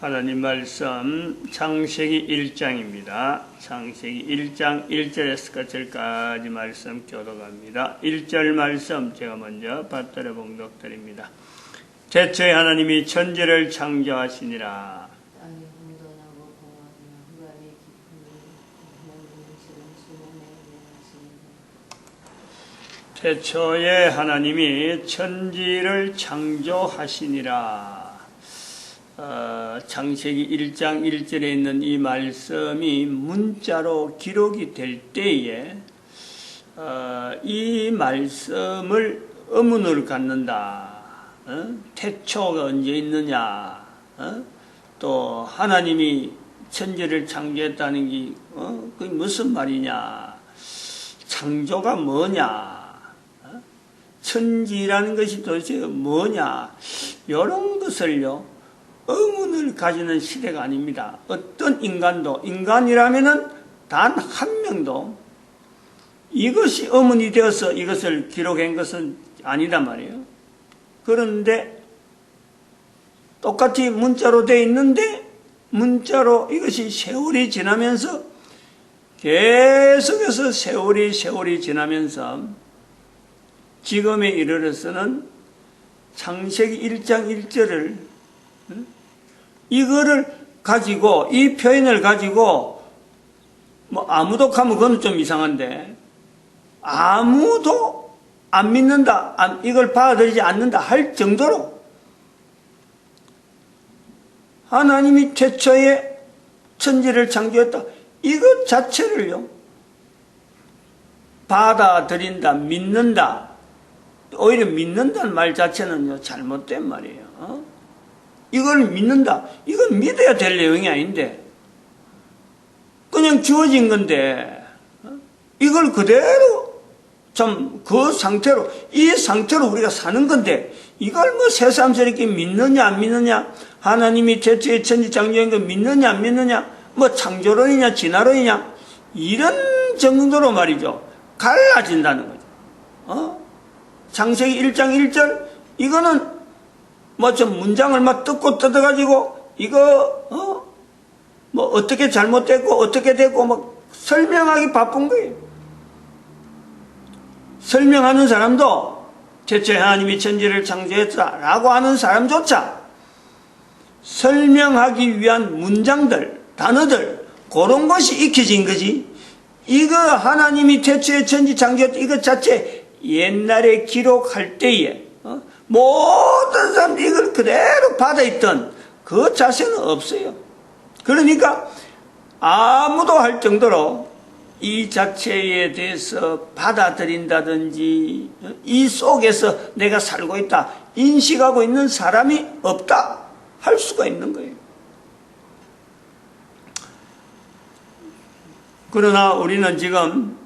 하나님 말씀 창세기 1장입니다. 창세기 1장 1절에서 끝절까지 말씀 교독합니다. 1절 말씀 제가 먼저 받들어 봉독드립니다. 태초에 하나님이 천지를 창조하시니라. 태초에 하나님이 천지를 창조하시니라. 창세기 1장 1절에 있는 이 말씀이 문자로 기록이 될 때에 이 말씀을 의문을 갖는다. 태초가 언제 있느냐? 또 하나님이 천지를 창조했다는 게 그게 무슨 말이냐? 창조가 뭐냐? 천지라는 것이 도대체 뭐냐? 이런 것을요 의문을 가지는 시대가 아닙니다. 어떤 인간도, 인간이라면은 단 한 명도 이것이 의문이 되어서 이것을 기록한 것은 아니다 말이에요. 그런데 똑같이 문자로 되어 있는데 문자로 이것이 세월이 지나면서 계속해서 세월이 지나면서 지금에 이르러서는 창세기 1장 1절을 이거를 가지고, 이 표현을 가지고, 아무도 하면 그건 좀 이상한데, 아무도 안 믿는다, 이걸 받아들이지 않는다 할 정도로, 하나님이 최초에 천지를 창조했다. 이것 자체를요, 받아들인다, 믿는다, 오히려 믿는다는 말 자체는요, 잘못된 말이에요. 이걸 믿는다. 이건 믿어야 될 내용이 아닌데 그냥 주어진 건데 이걸 그대로 좀 그 상태로 이 상태로 우리가 사는 건데 이걸 뭐 새삼스럽게 믿느냐 안 믿느냐 하나님이 태초에 천지 창조한 거 믿느냐 안 믿느냐 뭐 창조론이냐 진화론이냐 이런 정도로 말이죠 갈라진다는 거죠. 창세기 1장 1절 이거는 뭐 좀 문장을 막 뜯어가지고 이거 뭐 어떻게 잘못됐고 어떻게 됐고 막 설명하기 바쁜 거예요. 설명하는 사람도 태초에 하나님이 천지를 창조했다라고 하는 사람조차 설명하기 위한 문장들, 단어들 그런 것이 익혀진 거지. 이거 하나님이 태초에 천지 창조했다 이것 자체 옛날에 기록할 때에 모든 사람들이 이걸 그대로 받아있던 그 자세는 없어요. 그러니까 아무도 할 정도로 이 자체에 대해서 받아들인다든지 이 속에서 내가 살고 있다 인식하고 있는 사람이 없다 할 수가 있는 거예요. 그러나 우리는 지금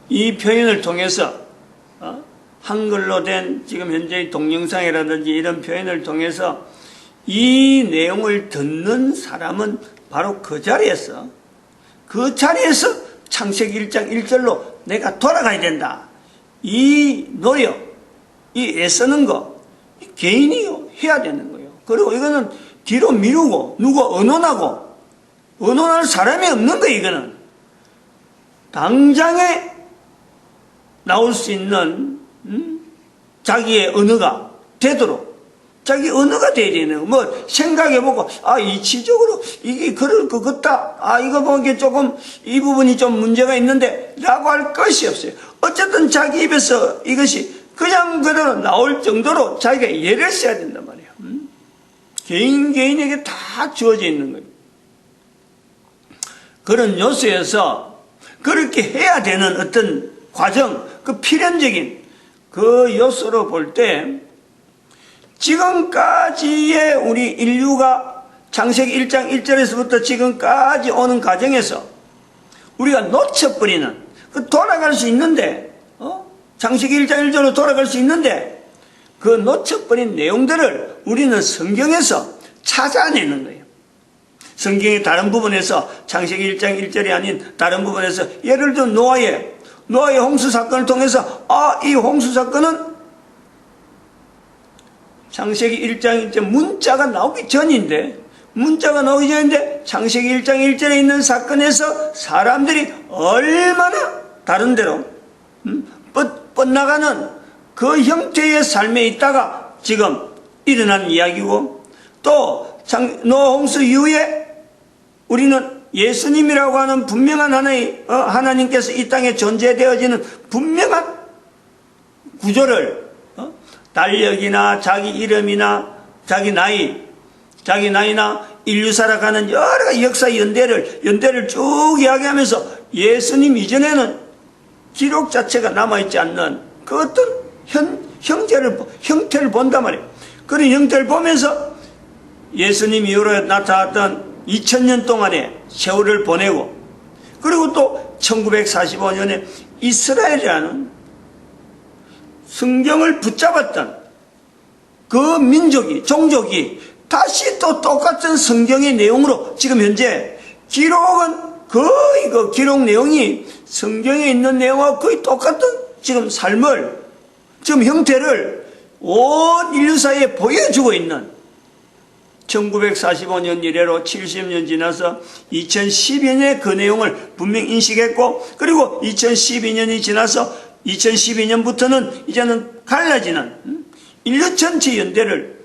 이 표현을 통해서 한글로 된 지금 현재의 동영상이라든지 이런 표현을 통해서 이 내용을 듣는 사람은 바로 그 자리에서 창세기 1장 1절로 내가 돌아가야 된다. 이 노력, 이 애쓰는 거 개인이 해야 되는 거예요. 그리고 이거는 뒤로 미루고 누가 언론할 사람이 없는 거예요. 이거는 당장에 나올 수 있는 자기의 언어가 되도록 자기 언어가 돼야 되는 거. 뭐 생각해보고 이치적으로 이게 그럴 것 같다. 이거 보기에 조금 이 부분이 좀 문제가 있는데 라고 할 것이 없어요. 어쨌든 자기 입에서 이것이 그냥 그대로 나올 정도로 자기가 예를 써야 된단 말이에요. 개인에게 다 주어져 있는 거예요. 그런 요소에서 그렇게 해야 되는 어떤 과정, 그 필연적인 그 요소로 볼 때 지금까지의 우리 인류가 창세기 1장 1절에서부터 지금까지 오는 과정에서 우리가 놓쳐버리는 돌아갈 수 있는데 창세기 1장 1절로 돌아갈 수 있는데 그 놓쳐버린 내용들을 우리는 성경에서 찾아내는 거예요. 성경의 다른 부분에서 창세기 1장 1절이 아닌 다른 부분에서 예를 들어 노아의 홍수 사건을 통해서 이 홍수 사건은 창세기 1장 1절 문자가 나오기 전인데 창세기 1장 1절에 있는 사건에서 사람들이 얼마나 다른데로 뻗나가는 그 형태의 삶에 있다가 지금 일어난 이야기고, 또 노아 홍수 이후에 우리는 예수님이라고 하는 분명한 하나님께서 이 땅에 존재되어지는 분명한 구조를 달력이나 자기 이름이나 자기 나이나 인류 살아가는 여러 가지 역사 연대를 쭉 이야기하면서 예수님 이전에는 기록 자체가 남아있지 않는 그 어떤 형태를 본단 말이에요. 그런 형태를 보면서 예수님 이후로 나타났던 2000년 동안의 세월을 보내고, 그리고 또 1945년에 이스라엘이라는 성경을 붙잡았던 그 종족이 다시 또 똑같은 성경의 내용으로 지금 현재 기록은 거의 그 기록 내용이 성경에 있는 내용과 거의 똑같은 지금 삶을, 지금 형태를 온 인류사에 보여주고 있는, 1945년 이래로 70년 지나서 2012년에 그 내용을 분명히 인식했고, 그리고 2012년이 지나서 2012년부터는 이제는 갈라지는 인류 전체 연대를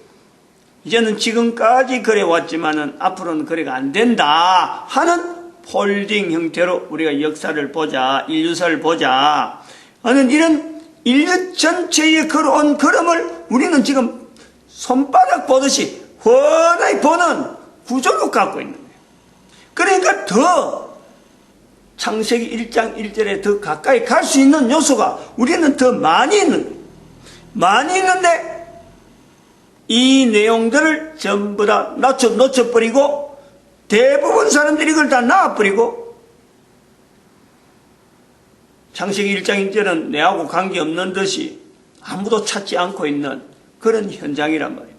이제는 지금까지 그래왔지만은 앞으로는 그래가 안 된다 하는 폴딩 형태로 우리가 역사를 보자, 인류사를 보자 하는 이런 인류 전체의 그런 걸음을 우리는 지금 손바닥 보듯이 훤하게 보는 구조를 갖고 있는 거예요. 그러니까 더 창세기 1장 1절에 더 가까이 갈 수 있는 요소가 우리는 더 많이 있는 거예요. 많이 있는데 이 내용들을 전부 다 놓쳐버리고, 대부분 사람들이 이걸 다 놔버리고, 창세기 1장 1절은 내하고 관계없는 듯이 아무도 찾지 않고 있는 그런 현장이란 말이에요.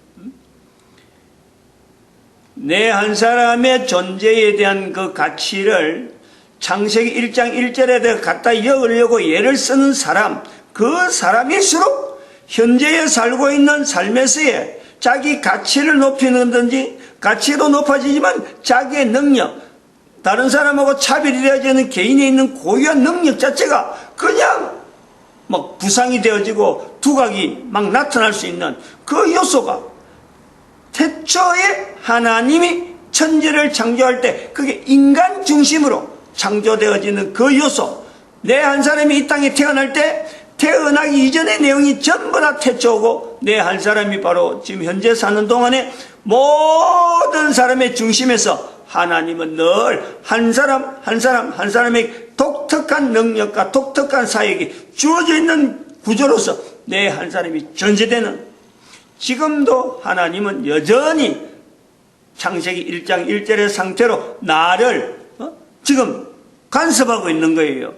내 한 사람의 존재에 대한 그 가치를 창세기 1장 1절에 갖다 역으려고 예를 쓰는 사람, 그 사람일수록 현재에 살고 있는 삶에서의 자기 가치를 높이는든지, 가치도 높아지지만 자기의 능력, 다른 사람하고 차별이 되어지는 개인에 있는 고유한 능력 자체가 그냥 막 부상이 되어지고 두각이 막 나타날 수 있는 그 요소가, 태초에 하나님이 천지를 창조할 때 그게 인간 중심으로 창조되어지는 그 요소, 내 한 사람이 이 땅에 태어날 때 태어나기 이전의 내용이 전부 다 태초고, 내 한 사람이 바로 지금 현재 사는 동안에 모든 사람의 중심에서 하나님은 늘 한 사람의 독특한 능력과 독특한 사역이 주어져 있는 구조로서 내 한 사람이 존재되는, 지금도 하나님은 여전히 창세기 1장 1절의 상태로 나를 지금 간섭하고 있는 거예요.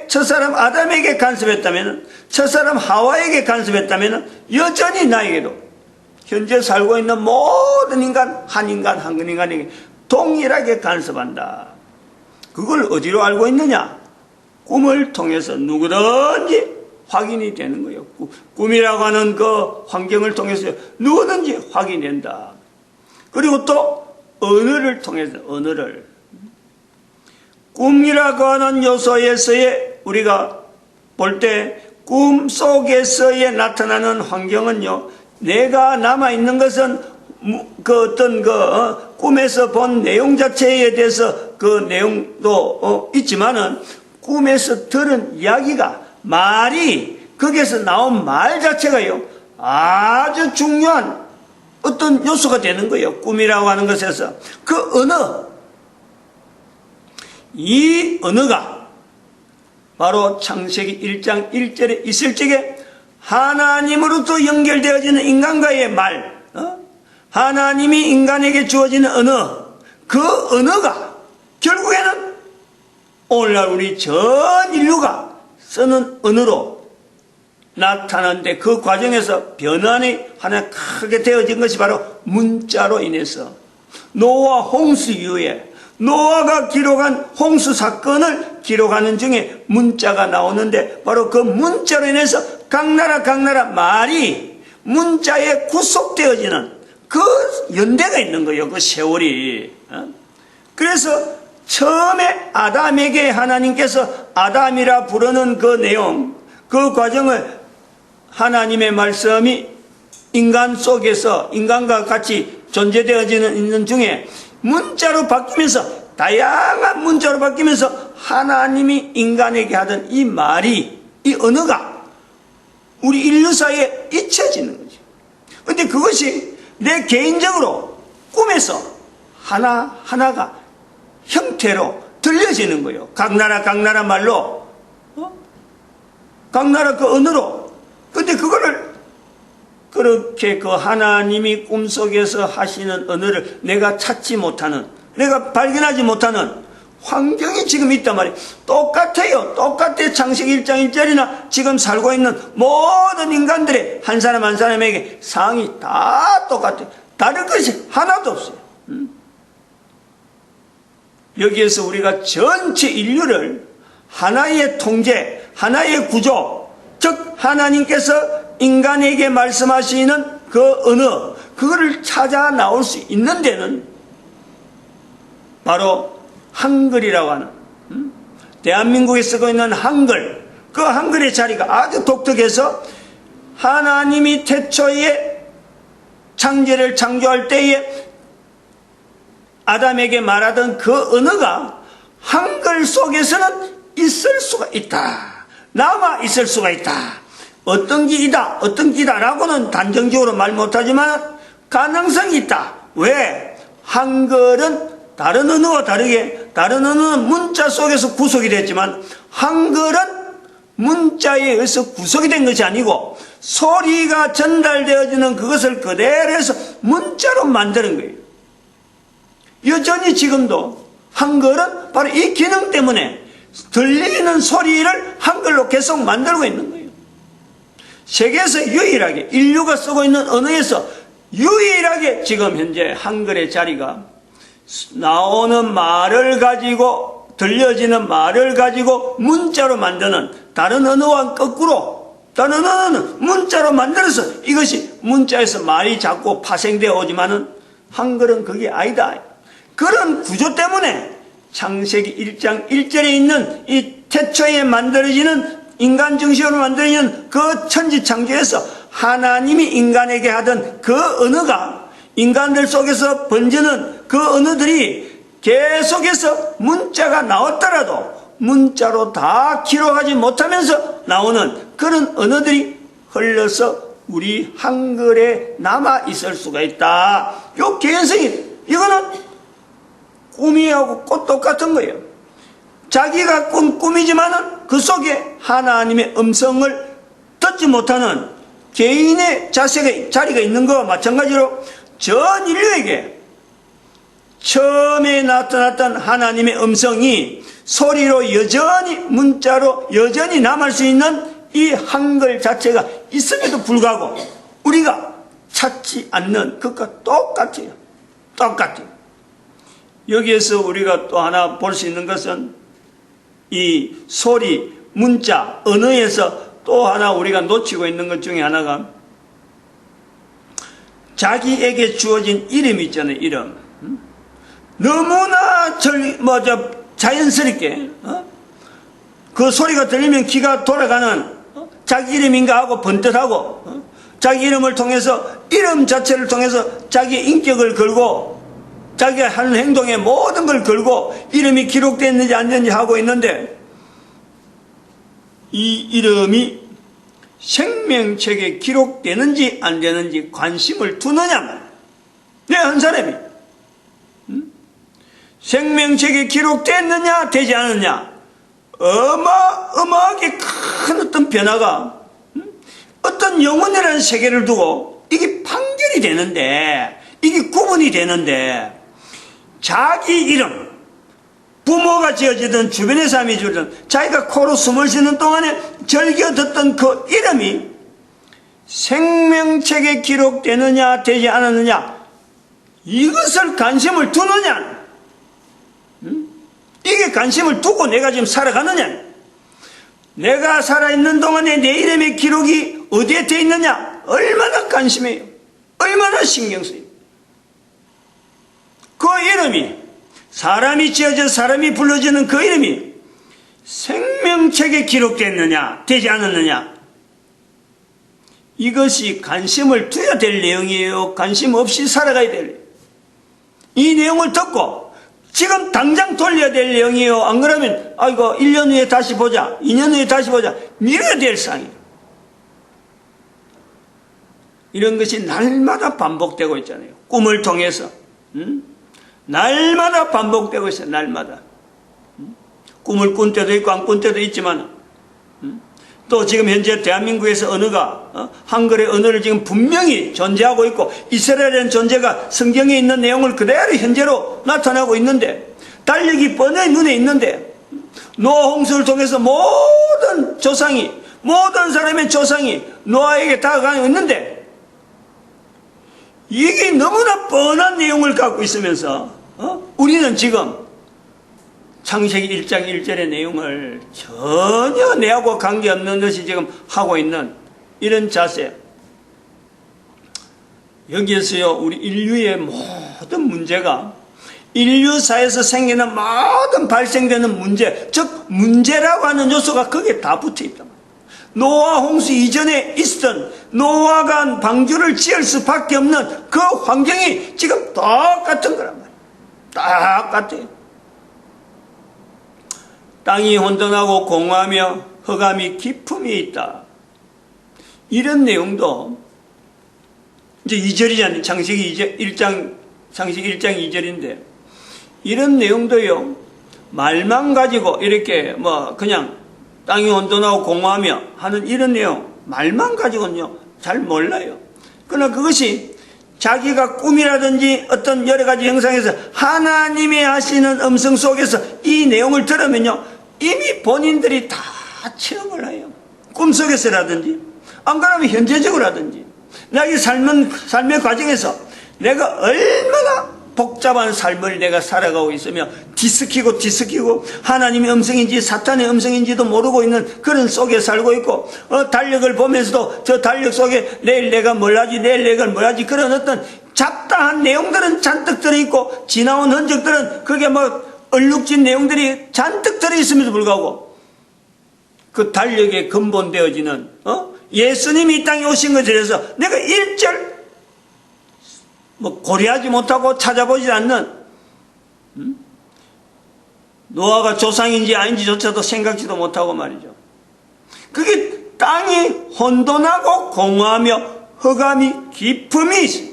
첫사람 아담에게 간섭했다면, 첫사람 하와에게 간섭했다면 여전히 나에게도 현재 살고 있는 모든 인간, 한 인간에게 동일하게 간섭한다. 그걸 어디로 알고 있느냐? 꿈을 통해서 누구든지 확인이 되는 거예요. 꿈이라고 하는 그 환경을 통해서 누구든지 확인된다. 그리고 또 언어를 통해서, 꿈이라고 하는 요소에서의 우리가 볼 때 꿈 속에서의 나타나는 환경은요, 내가 남아있는 것은 그 어떤 꿈에서 본 내용 자체에 대해서 그 내용도 있지만은, 꿈에서 들은 이야기가, 말이, 거기에서 나온 말 자체가요, 아주 중요한 어떤 요소가 되는 거예요. 꿈이라고 하는 것에서. 그 언어, 이 언어가 바로 창세기 1장 1절에 있을 적에 하나님으로부터 연결되어지는 인간과의 말, 하나님이 인간에게 주어지는 언어, 그 언어가 결국에는 오늘날 우리 전 인류가 쓰는 언어로 나타나는데, 그 과정에서 변환이 하나 크게 되어진 것이 바로 문자로 인해서, 노아 홍수 이후에 노아가 기록한 홍수 사건을 기록하는 중에 문자가 나오는데, 바로 그 문자로 인해서 각 나라 말이 문자에 구속되어지는 그 연대가 있는 거예요. 그 세월이. 그래서 처음에 아담에게 하나님께서 아담이라 부르는 그 내용, 그 과정을 하나님의 말씀이 인간 속에서 인간과 같이 존재되어지는 있는 중에 문자로 바뀌면서, 다양한 문자로 바뀌면서 하나님이 인간에게 하던 이 말이, 이 언어가 우리 인류 사이에 잊혀지는 거죠. 그런데 그것이 내 개인적으로 꿈에서 하나하나가 형태로 들려지는 거예요. 각 나라 말로, 각 나라 그 언어로. 근데 그거를 그렇게 그 하나님이 꿈속에서 하시는 언어를 내가 찾지 못하는, 내가 발견하지 못하는 환경이 지금 있단 말이에요. 똑같아요. 똑같아. 창세기 1장 1절이나 지금 살고 있는 모든 인간들의 한 사람 한 사람에게 상황이 다 똑같아요. 다른 것이 하나도 없어요. 여기에서 우리가 전체 인류를 하나의 통제, 하나의 구조, 즉 하나님께서 인간에게 말씀하시는 그 언어, 그거를 찾아 나올 수 있는 데는 바로 한글이라고 하는, 대한민국에 쓰고 있는 한글, 그 한글의 자리가 아주 독특해서 하나님이 태초에 창조를 창조할 때에 아담에게 말하던 그 언어가 한글 속에서는 있을 수가 있다. 남아 있을 수가 있다. 어떤 기이다, 어떤 기다라고는 단정적으로 말 못하지만 가능성이 있다. 왜? 한글은 다른 언어와 다르게, 다른 언어는 문자 속에서 구속이 됐지만 한글은 문자에 의해서 구속이 된 것이 아니고 소리가 전달되어지는 그것을 그대로 해서 문자로 만드는 거예요. 여전히 지금도 한글은 바로 이 기능 때문에 들리는 소리를 한글로 계속 만들고 있는 거예요. 세계에서 유일하게 인류가 쓰고 있는 언어에서 유일하게 지금 현재 한글의 자리가 나오는 말을 가지고, 들려지는 말을 가지고 문자로 만드는, 다른 언어와 거꾸로 다른 언어는 문자로 만들어서 이것이 문자에서 말이 자꾸 파생되어 오지만은 한글은 그게 아니다. 그런 구조 때문에 창세기 1장 1절에 있는 이 태초에 만들어지는 인간 정신으로 만들어지는 그 천지창조에서 하나님이 인간에게 하던 그 언어가 인간들 속에서 번지는 그 언어들이 계속해서 문자가 나왔더라도 문자로 다 기록하지 못하면서 나오는 그런 언어들이 흘러서 우리 한글에 남아 있을 수가 있다. 요 개연성이, 이거는 꿈이하고 똑같은 거예요. 자기가 꾼 꿈이지만은 그 속에 하나님의 음성을 듣지 못하는 개인의 자리가 있는 것과 마찬가지로 전 인류에게 처음에 나타났던 하나님의 음성이 소리로 여전히, 문자로 여전히 남을 수 있는 이 한글 자체가 있음에도 불구하고 우리가 찾지 않는 것과 똑같아요. 똑같아요. 여기에서 우리가 또 하나 볼 수 있는 것은 이 소리, 문자, 언어에서 또 하나 우리가 놓치고 있는 것 중에 하나가 자기에게 주어진 이름이 있잖아요. 이름. 너무나 자연스럽게 그 소리가 들리면 귀가 돌아가는 자기 이름인가 하고 번듯하고 자기 이름을 통해서, 이름 자체를 통해서 자기의 인격을 걸고 자기가 하는 행동에 모든 걸 걸고 이름이 기록됐는지 안 됐는지 하고 있는데, 이 이름이 생명책에 기록되는지 안 되는지 관심을 두느냐. 내 한 사람이 생명책에 기록됐느냐 되지 않느냐, 어마어마하게 큰 어떤 변화가, 어떤 영혼이라는 세계를 두고 이게 판결이 되는데, 이게 구분이 되는데, 자기 이름, 부모가 지어주던, 주변의 사람이 지어주던, 자기가 코로 숨을 쉬는 동안에 즐겨 듣던 그 이름이 생명책에 기록되느냐 되지 않았느냐, 이것을 관심을 두느냐, 이게 관심을 두고 내가 지금 살아가느냐, 내가 살아있는 동안에 내 이름의 기록이 어디에 돼 있느냐, 얼마나 관심해요. 얼마나 신경 써요. 그 이름이, 사람이 지어져 사람이 불러지는 그 이름이 생명책에 기록됐느냐 되지 않았느냐, 이것이 관심을 둬야 될 내용이에요. 관심 없이 살아가야 될 내용. 이 내용을 듣고 지금 당장 돌려야 될 내용이에요. 안 그러면 아이고 1년 후에 다시 보자, 2년 후에 다시 보자, 미뤄야 될 상이에요. 이런 것이 날마다 반복되고 있잖아요. 꿈을 통해서 날마다 반복되고 있어요. 날마다. 꿈을 꾼 때도 있고 안 꾼 때도 있지만, 또 지금 현재 대한민국에서 언어가 한글의 언어를 지금 분명히 존재하고 있고, 이스라엘이라는 존재가 성경에 있는 내용을 그대로 현재로 나타나고 있는데, 달력이 뻔히 눈에 있는데, 노아 홍수를 통해서 모든 조상이, 모든 사람의 조상이 노아에게 다가가고 있는데, 이게 너무나 뻔한 내용을 갖고 있으면서 우리는 지금 창세기 1장 1절의 내용을 전혀 내하고 관계없는 것이 지금 하고 있는 이런 자세. 여기에서요, 우리 인류의 모든 문제가, 인류사에서 생기는 모든 발생되는 문제, 즉 문제라고 하는 요소가 거기에 다 붙어 있단 말이에요. 노아 홍수 이전에 있었던, 노아가 방주를 지을 수밖에 없는 그 환경이 지금 똑같은 거란 말이에요. 똑같아요. 땅이 혼돈하고 공허하며 흑암이 깊음이 있다. 이런 내용도 이제 2절이잖아요. 창세기 1장 2절인데, 이런 내용도요, 말만 가지고 이렇게 그냥 땅이 혼돈하고 공허하며 하는 이런 내용, 말만 가지고는요 잘 몰라요. 그러나 그것이 자기가 꿈이라든지 어떤 여러 가지 형상에서 하나님이 하시는 음성 속에서 이 내용을 들으면요, 이미 본인들이 다 체험을 해요. 꿈속에서라든지, 안 그러면 현재적으로라든지, 나의 삶의 과정에서 내가 얼마나 복잡한 삶을 내가 살아가고 있으며 뒤섞이고 하나님의 음성인지 사탄의 음성인지도 모르고 있는 그런 속에 살고 있고, 달력을 보면서도 저 달력 속에 내일 내가 뭘 하지, 내일 내가 뭘 하지, 그런 어떤 잡다한 내용들은 잔뜩 들어있고, 지나온 흔적들은 그게 얼룩진 내용들이 잔뜩 들어있음에도 불구하고, 그 달력에 근본되어지는 예수님이 이 땅에 오신 것에 대해서 내가 1절 고려하지 못하고 찾아보지 않는, 노아가 조상인지 아닌지조차도 생각지도 못하고 말이죠. 그게 땅이 혼돈하고 공허하며 흑암이 깊음이 있어.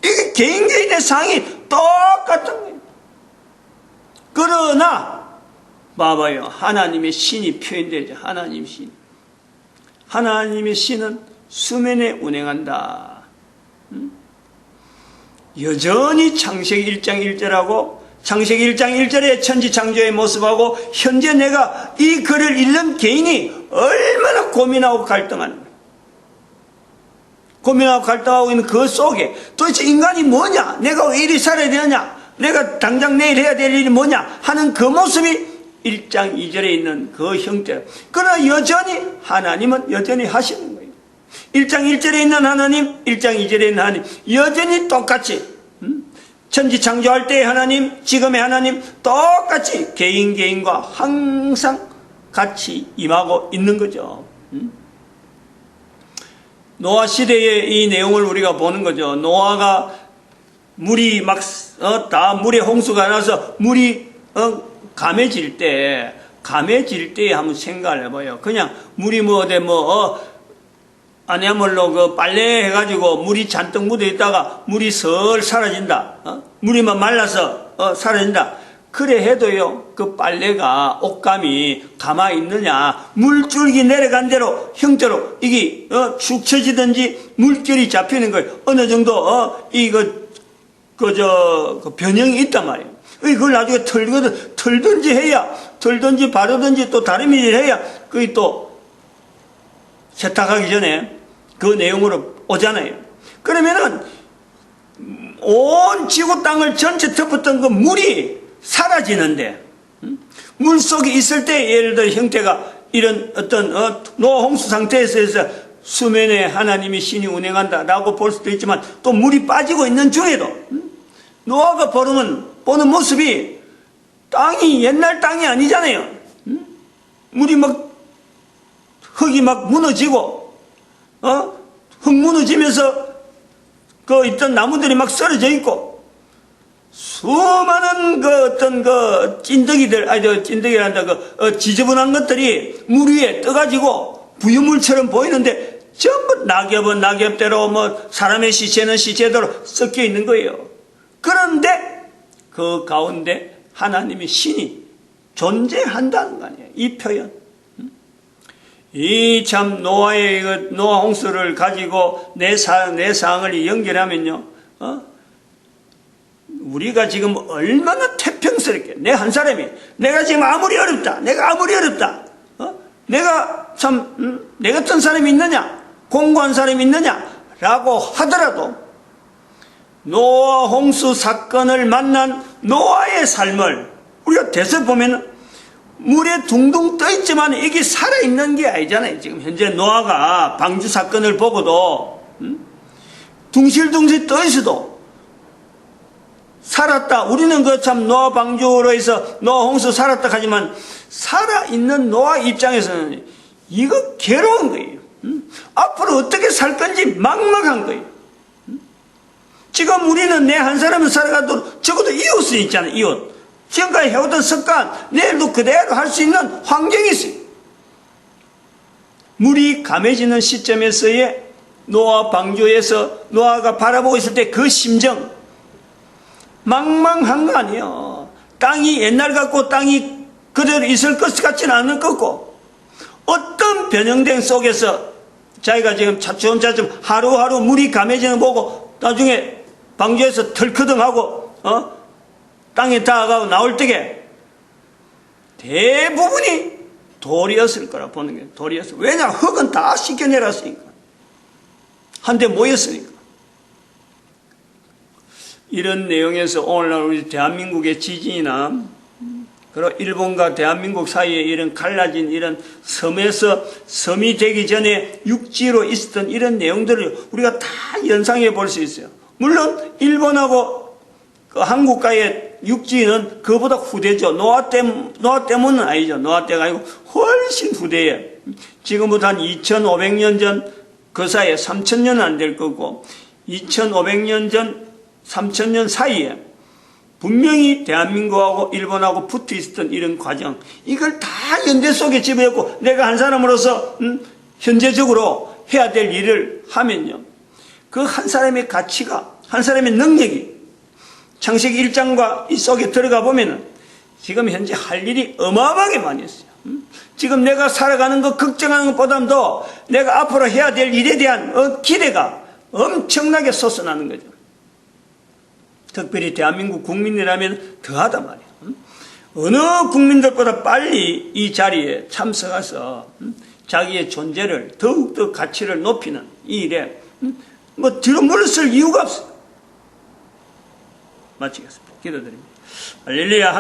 이게 개인의 상이 똑같은 거예요. 그러나 봐봐요, 하나님의 신이 표현되죠. 하나님의 신은 수면에 운행한다. 여전히 창세기 1장 1절하고 창세기 1장 1절의 천지창조의 모습하고 현재 내가 이 글을 읽는 개인이 얼마나 고민하고 갈등하는 거예요. 고민하고 갈등하고 있는 그 속에 도대체 인간이 뭐냐, 내가 왜 이리 살아야 되느냐, 내가 당장 내일 해야 될 일이 뭐냐 하는 그 모습이 1장 2절에 있는 그 형태. 그러나 여전히 하나님은 여전히 하시는 거예요. 1장 1절에 있는 하나님, 1장 2절에 있는 하나님, 여전히 똑같이 천지 창조할 때의 하나님, 지금의 하나님 똑같이 개인과 항상 같이 임하고 있는 거죠. 노아 시대의 이 내용을 우리가 보는 거죠. 노아가 물이 다 물에 홍수가 나서 물이 감해질 때 한번 생각을 해봐요. 그냥 물이 아내물로 빨래 해가지고 물이 잔뜩 묻어 있다가 물이 슬 사라진다. 물이만 말라서 사라진다. 그래 해도요, 그 빨래가 옷감이 가만히 있느냐, 물줄기 내려간 대로 형태로 이게 축 처지든지 물결이 잡히는 거예요. 어느 정도 그 변형이 있단 말이에요. 그걸 나중에 털든지 바르든지 또 다른 일을 해야 그게 또 세탁하기 전에 그 내용으로 오잖아요. 그러면은 온 지구 땅을 전체 덮었던 그 물이 사라지는데, 물 속에 있을 때 예를 들어 형태가 이런 어떤 노아 홍수 상태에서 수면에 하나님이 신이 운행한다라고 볼 수도 있지만 또 물이 빠지고 있는 중에도 노아가 보는 모습이 땅이 옛날 땅이 아니잖아요. 물이 막 흙이 막 무너지고 흙 무너지면서 그 있던 나무들이 막 썰어져 있고 수많은 그 어떤 그 찐득이란다 지저분한 것들이 물 위에 떠가지고 부유물처럼 보이는데 전부 낙엽은 낙엽대로 뭐 사람의 시체는 시체대로 섞여 있는 거예요. 그런데 그 가운데 하나님의 신이 존재한다는 거 아니에요. 이 표현. 이 참 노아의 노아 홍수를 가지고 내 상을 연결하면요. 우리가 지금 얼마나 태평스럽게 내 한 사람이 내가 지금 아무리 어렵다. 내가 참 내 같은 사람이 있느냐? 공고한 사람이 있느냐라고 하더라도 노아 홍수 사건을 만난 노아의 삶을 우리가 되새보면 물에 둥둥 떠 있지만 이게 살아있는 게 아니잖아요. 지금 현재 노아가 방주 사건을 보고도 둥실둥실 떠 있어도 살았다. 우리는 그 참 노아 방주로 해서 노아 홍수 살았다 하지만 살아있는 노아 입장에서는 이거 괴로운 거예요. 앞으로 어떻게 살 건지 막막한 거예요. 지금 우리는 내 한 사람은 살아가도 적어도 이웃은 있잖아요. 이웃. 지금까지 해오던 습관 내일도 그대로 할 수 있는 환경이 있어요. 물이 감해지는 시점에서의 노아 방주에서 노아가 바라보고 있을 때 그 심정 망망한 거 아니에요. 땅이 옛날 같고 땅이 그대로 있을 것 같지는 않을 거고 어떤 변형된 속에서 자기가 지금 차츰차츰 하루하루 물이 감해지는 거 보고 나중에 방주에서 털커덩하고 땅에 닿아가고 나올 때에 대부분이 돌이었을 거라 보는 게 돌이었어. 왜냐? 흙은 다 씻겨내놨으니까. 한데 모였으니까. 이런 내용에서 오늘날 우리 대한민국의 지진이나 그리고 일본과 대한민국 사이에 이런 갈라진 이런 섬에서 섬이 되기 전에 육지로 있었던 이런 내용들을 우리가 다 연상해 볼 수 있어요. 물론 일본하고 그 한국과의 육지는 그보다 후대죠. 노아 때문은 아니죠. 노아 때가 아니고 훨씬 후대예요. 지금부터 한 2500년 전 그 사이에 3000년은 안 될 거고 2500년 전 3000년 사이에 분명히 대한민국하고 일본하고 붙어 있었던 이런 과정 이걸 다 연대 속에 집어넣고 내가 한 사람으로서 현재적으로 해야 될 일을 하면요. 그 한 사람의 가치가 한 사람의 능력이 창세기 1장과 이 속에 들어가 보면은 지금 현재 할 일이 어마어마하게 많이 있어요. 지금 내가 살아가는 것 걱정하는 것보다도 내가 앞으로 해야 될 일에 대한 기대가 엄청나게 솟아나는 거죠. 특별히 대한민국 국민이라면 더하단 말이에요. 어느 국민들보다 빨리 이 자리에 참석해서 자기의 존재를 더욱더 가치를 높이는 이 일에 뭐 뒤로 물러설 이유가 없어요. 마치겠습니다. 기도드립니다. 할렐루야.